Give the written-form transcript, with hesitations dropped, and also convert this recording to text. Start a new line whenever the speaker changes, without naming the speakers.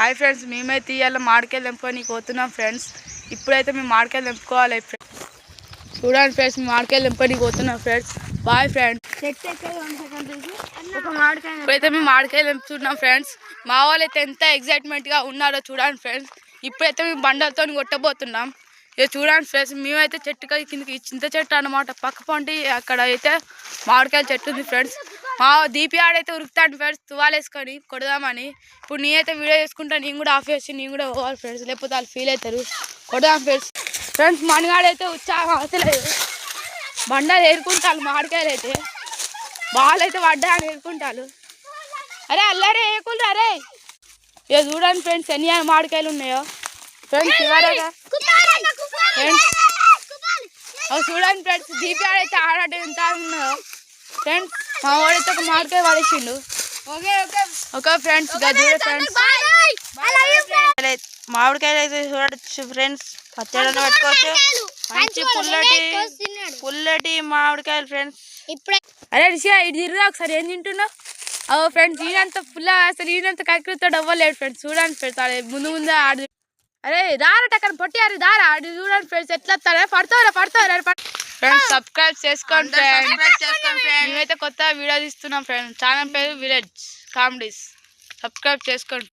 Hi friends, మేమైతే ఇవాళ మామిడికాయలు తెంపుకొని పోతున్నాం ఫ్రెండ్స్. ఇప్పుడైతే మేము మామిడికాయలు తెంపుకోవాలి ఫ్రెండ్స్. చూడండి ఫ్రెండ్స్, మేము మామిడికాయలు తెంపుకొని పోతున్నాం ఫ్రెండ్స్. Bye friends. ఇప్పుడైతే మేము మామిడికాయలు తెంపుతున్నాం ఫ్రెండ్స్. మా వాళ్ళు అయితే ఎంత ఎగ్జైట్మెంట్గా ఉన్నారో చూడండి ఫ్రెండ్స్. ఇప్పుడైతే మేము బండలతో కొట్టబోతున్నాం. ఇక చూడండి ఫ్రెండ్స్, మేమైతే చెట్టుకి కిందకి చింత చెట్టు అన్నమాట పక్క పంటి అక్కడ అయితే మామిడికాయల చెట్టు ఉంది ఫ్రెండ్స్. మా దీపి ఆడైతే ఉరుకుతాడు ఫ్రెండ్స్ తువాలేసుకొని కొడదామని. ఇప్పుడు నేనైతే వీడియో చేసుకుంటా, నేను కూడా ఆఫ్ చేసి నేను కూడా పోవాలి ఫ్రెండ్స్, లేకపోతే వాళ్ళు ఫీల్ అవుతారు. కొడదాం ఫ్రెండ్స్. ఫ్రెండ్స్ మనగాడైతే ఉత్సాహం అవసలేదు, బండాలు ఏరుకుంటారు మామిడికాయలు అయితే. బాల్ అయితే పడ్డా అని ఏరుకుంటారు. అరే అల్లరే ఏకులు అరే. ఇక చూడండి ఫ్రెండ్స్ ఎన్ని మామిడికాయలు ఉన్నాయో ఫ్రెండ్స్. చివరగా ఫ్రెండ్స్ చూడండి ఫ్రెండ్స్, దీపి ఆడైతే ఆడే ఎంత ఉన్నాయో ఫ్రెండ్స్. మా వాడైతే ఒక మామిడికాయ పడేసిండు. ఓకే ఫ్రెండ్స్, ఫ్రెండ్స్ మామిడికాయలు అయితే చూడచ్చు ఫ్రెండ్స్. పచ్చడి పెట్టుకోవచ్చు, మంచి పుల్లటి మామిడికాయలు ఫ్రెండ్స్. అరే రిషియా ఇటు తిరుగుదా ఒకసారి, ఏం తింటున్నావు? ఓ ఫ్రెండ్స్ ఈయనంత పుల్ల అసలు ఈయనంత కక్కరితో అవ్వలేడు ఫ్రెండ్స్. చూడండి ఫ్రెండ్స్ ఆడ ముందు ఆడు. అరే దారట అక్కడ పొట్టియారు దారా ఆడు. చూడండి ఫ్రెండ్స్ ఎట్లా వస్తారా, పడతారా ఫ్రెండ్స్. సబ్స్క్రైబ్ చేసుకోండి ఫ్రెండ్స్. మేమైతే కొత్త వీడియో తీస్తున్నాం ఫ్రెండ్స్. ఛానల్ పేరు విలేజ్ కామెడీస్. సబ్స్క్రైబ్ చేసుకోండి.